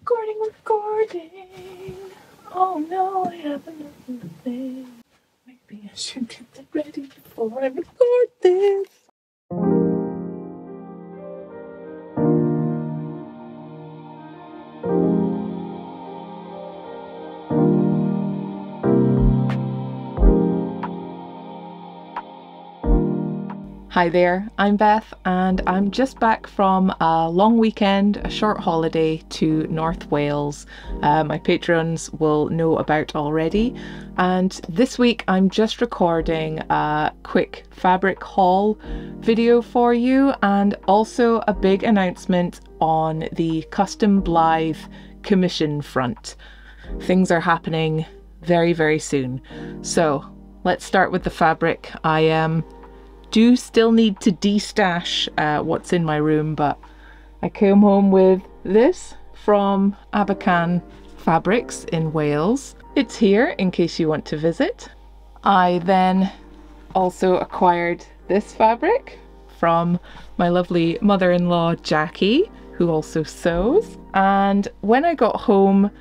Recording. Oh no, I have another thing. Maybe I should get that ready before I record this. Hi there, I'm Beth and I'm just back from a long weekend, a short holiday to North Wales. My patrons will know about already, and this week I'm just recording a quick fabric haul video for you and also a big announcement on the custom Blythe commission front. Things are happening very soon. So let's start with the fabric. I do still need to de-stash what's in my room, but I came home with this from Abercan Fabrics in Wales. It's here in case you want to visit. I then also acquired this fabric from my lovely mother-in-law Jackie, who also sews. And when I got home,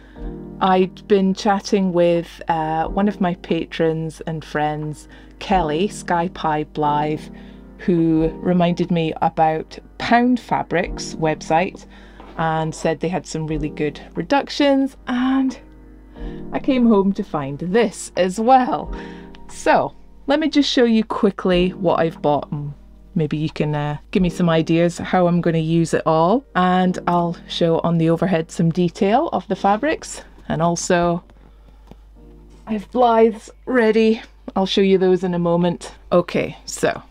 I'd been chatting with one of my patrons and friends, Kelly, Sky Pie Blythe, who reminded me about Pound Fabrics website and said they had some really good reductions, and I came home to find this as well. So let me just show you quickly what I've bought. Maybe you can give me some ideas how I'm going to use it all, and I'll show on the overhead some detail of the fabrics. And also I have Blythes ready. I'll show you those in a moment. Okay, so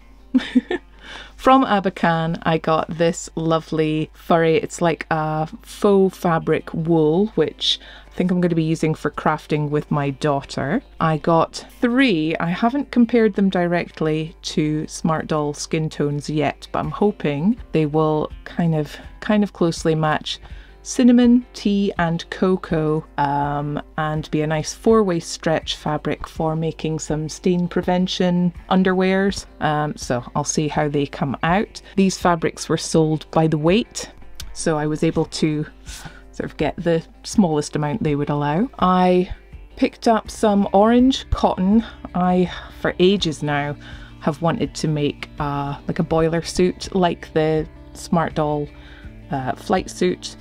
from Abercan I got this lovely furry, it's like a faux fabric wool, which I think I'm going to be using for crafting with my daughter. I got 3. I haven't compared them directly to Smart Doll skin tones yet, but I'm hoping they will kind of closely match cinnamon, tea and cocoa, and be a nice 4-way stretch fabric for making some stain prevention underwears. So I'll see how they come out. These fabrics were sold by the weight, so I was able to sort of get the smallest amount they would allow. I picked up some orange cotton. I, for ages now, have wanted to make like a boiler suit like the Smart Doll flight suit.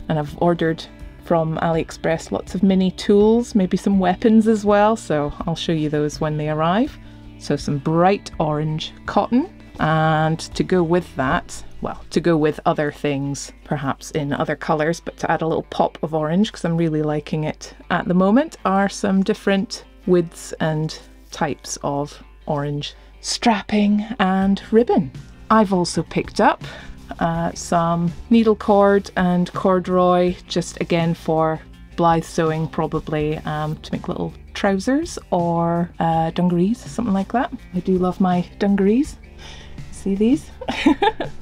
And I've ordered from AliExpress lots of mini tools, maybe some weapons as well, so I'll show you those when they arrive. So some bright orange cotton, and to go with that, well, to go with other things, perhaps in other colours, but to add a little pop of orange, because I'm really liking it at the moment, are some different widths and types of orange strapping and ribbon. I've also picked up some needle cord and corduroy, just again for Blythe sewing, probably to make little trousers or dungarees, something like that. I do love my dungarees. See these?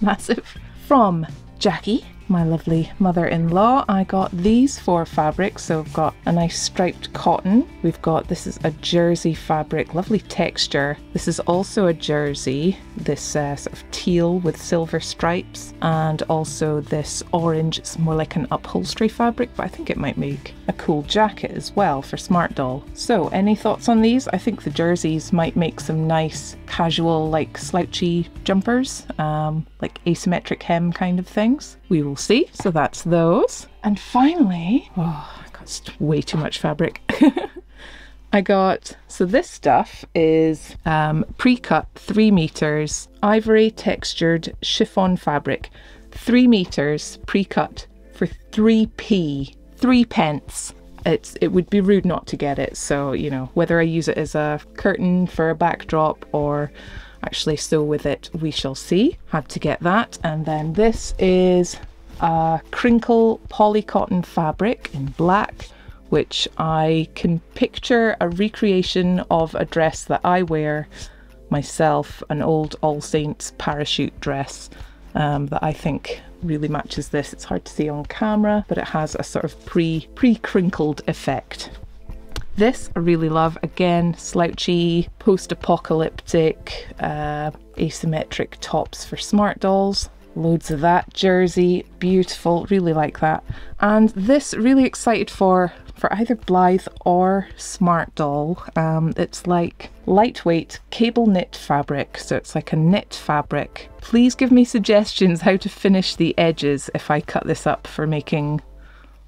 Massive. From Jackie, my lovely mother-in-law, I got these 4 fabrics. So I've got a nice striped cotton. We've got, this is a jersey fabric, lovely texture. This is also a jersey, this sort of teal with silver stripes, and also this orange. It's more like an upholstery fabric, but I think it might make a cool jacket as well for Smart Doll. So any thoughts on these? I think the jerseys might make some nice casual, like slouchy jumpers, like asymmetric hem kind of things. We will see. So that's those. And finally, oh, I got way too much fabric. I got, so this stuff is pre-cut 3 meters ivory textured chiffon fabric, 3 meters pre-cut for 3p, 3 pence. It would be rude not to get it. So, you know, whether I use it as a curtain for a backdrop or actually sew with it, we shall see. Had to get that. And then this is a crinkle poly cotton fabric in black, which I can picture a recreation of a dress that I wear myself, an old All Saints parachute dress that I think really matches this. It's hard to see on camera, but it has a sort of pre-crinkled effect. This I really love. Again, slouchy, post-apocalyptic, asymmetric tops for Smart Dolls. Loads of that jersey, beautiful, really like that. And this, really excited for either Blythe or Smart Doll. It's like lightweight cable knit fabric, so it's like a knit fabric. Please give me suggestions how to finish the edges if I cut this up for making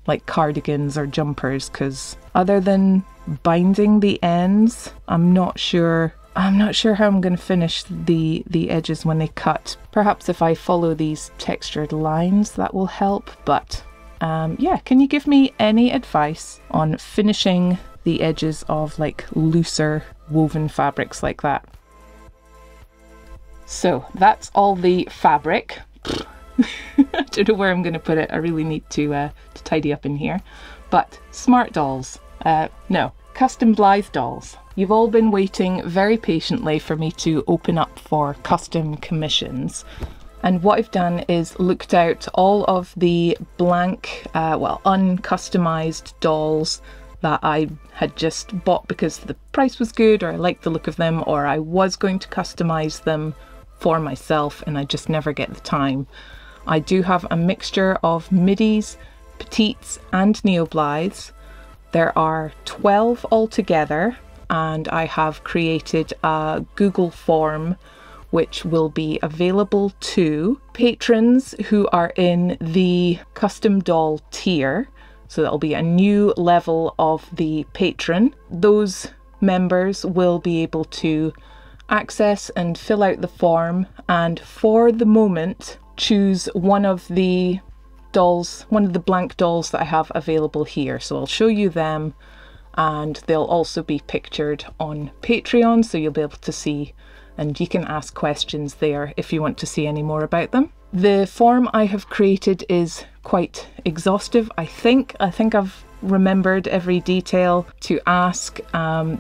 like cardigans or jumpers, because other than binding the ends, I'm not sure how I'm going to finish the edges when they cut. Perhaps if I follow these textured lines that will help, but yeah, can you give me any advice on finishing the edges of like looser woven fabrics like that? So that's all the fabric. I don't know where I'm going to put it. I really need to tidy up in here. But Smart Dolls, no, custom Blythe dolls. You've all been waiting very patiently for me to open up for custom commissions. And what I've done is looked out all of the blank, well, uncustomized dolls that I had just bought because the price was good, or I liked the look of them, or I was going to customize them for myself and I just never get the time. I do have a mixture of midis, petites and neo-Blythes. There are 12 altogether, and I have created a Google form which will be available to patrons who are in the custom doll tier. So that'll be a new level of the patron. Those members will be able to access and fill out the form, and for the moment choose one of the dolls, one of the blank dolls that I have available here. So I'll show you them, and they'll also be pictured on Patreon, so you'll be able to see, and you can ask questions there if you want to see any more about them. The form I have created is quite exhaustive, I think. I've remembered every detail to ask.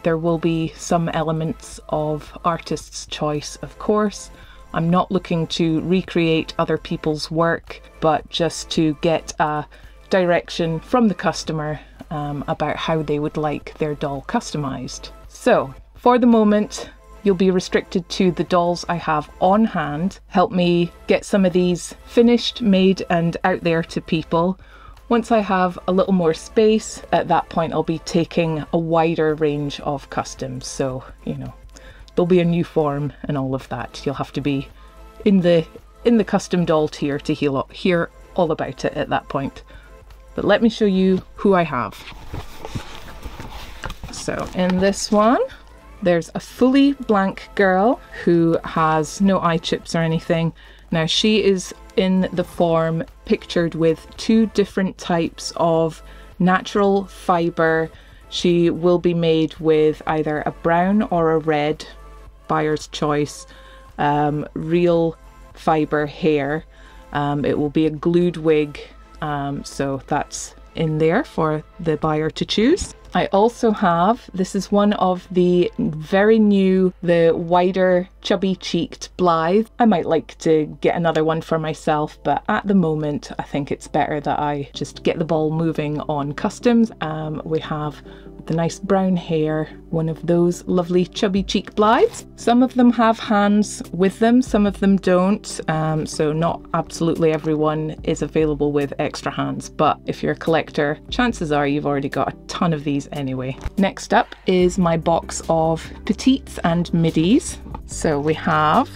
There will be some elements of artist's choice, of course. I'm not looking to recreate other people's work, but just to get a direction from the customer about how they would like their doll customized. So for the moment, you'll be restricted to the dolls I have on hand. Help me get some of these finished, made and out there to people. Once I have a little more space, at that point I'll be taking a wider range of customs. So, you know, there'll be a new form and all of that. You'll have to be in the custom doll tier to hear all about it at that point. But let me show you who I have. So in this one, there's a fully blank girl who has no eye chips or anything. Now she is in the form pictured with two different types of natural fibre. She will be made with either a brown or a red, buyer's choice, real fibre hair. It will be a glued wig, so that's in there for the buyer to choose. I also have, this is one of the very new, the wider chubby cheeked Blythe. I might like to get another one for myself, but at the moment I think it's better that I just get the ball moving on customs. We have the nice brown hair, one of those lovely chubby cheek Blythes. Some of them have hands with them, some of them don't, so not absolutely everyone is available with extra hands, but if you're a collector, chances are you've already got a ton of these anyway. Next up is my box of petites and midis. So we have,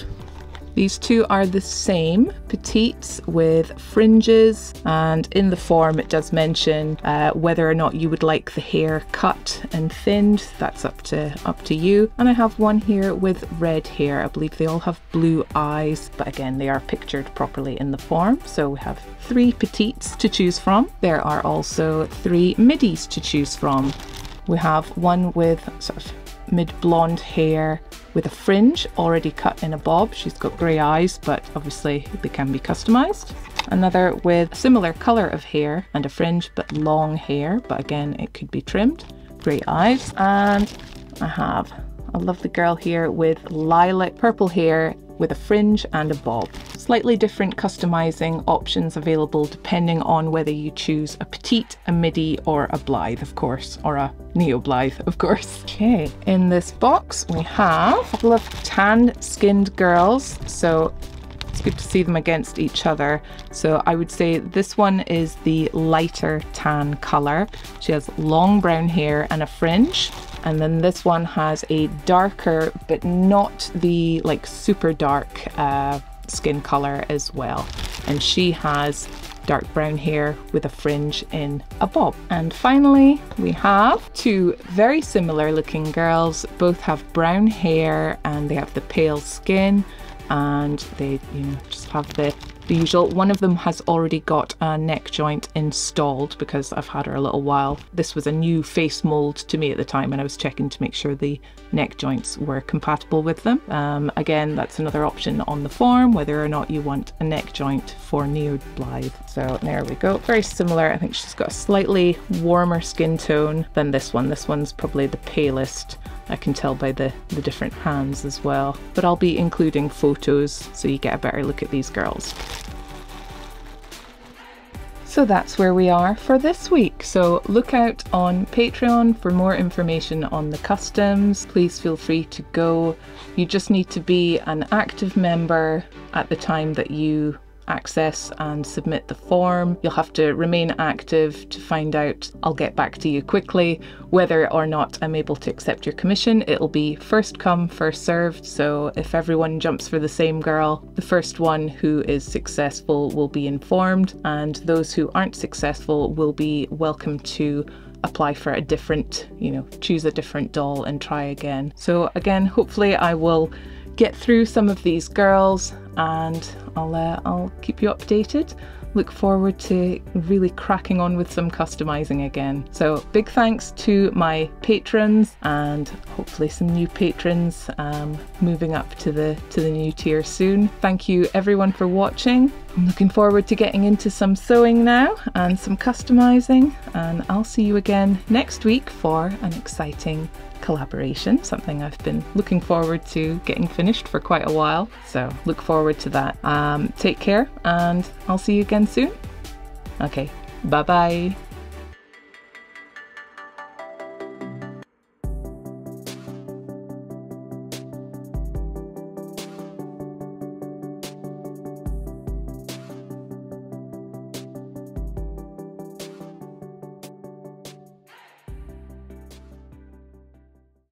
these two are the same, petites with fringes, and in the form it does mention whether or not you would like the hair cut and thinned. That's up to you. And I have one here with red hair. I believe they all have blue eyes, but again they are pictured properly in the form. So we have 3 petites to choose from. There are also 3 midis to choose from. We have one with sort of mid-blonde hair with a fringe already cut in a bob. She's got grey eyes, but obviously they can be customised. Another with a similar colour of hair and a fringe, but long hair, but again it could be trimmed. Grey eyes. And I have a lovely girl here with lilac purple hair with a fringe and a bob. Slightly different customizing options available depending on whether you choose a petite, a midi or a Blythe, of course, or a neo-Blythe, of course. Okay, in this box we have a couple of tan skinned girls. So It's good to see them against each other. So I would say this one is the lighter tan colour. She has long brown hair and a fringe. And then this one has a darker, but not the like super dark skin colour as well. And she has dark brown hair with a fringe in a bob. And finally, we have two very similar looking girls. Both have brown hair and they have the pale skin, and they, just have the usual. One of them has already got a neck joint installed because I've had her a little while. This was a new face mold to me at the time, and I was checking to make sure the neck joints were compatible with them. Again, that's another option on the form, whether or not you want a neck joint for Neo Blythe. So there we go. Very similar. I think she's got a slightly warmer skin tone than this one. This one's probably the palest. I can tell by the different hands as well. But I'll be including photos so you get a better look at these girls. So that's where we are for this week. So look out on Patreon for more information on the customs. Please feel free to go. You just need to be an active member at the time that you access and submit the form. You'll have to remain active to find out. I'll get back to you quickly whether or not I'm able to accept your commission. It'll be first come, first served. So if everyone jumps for the same girl, the first one who is successful will be informed, and those who aren't successful will be welcome to apply for a different, choose a different doll and try again. So again, hopefully I will get through some of these girls, and I'll keep you updated. Look forward to really cracking on with some customizing again. So big thanks to my patrons, and hopefully some new patrons moving up to the new tier soon. Thank you everyone for watching. I'm looking forward to getting into some sewing now and some customizing, and I'll see you again next week for an exciting collaboration, something I've been looking forward to getting finished for quite a while. So look forward to that. Take care, and I'll see you again soon. Okay, bye bye.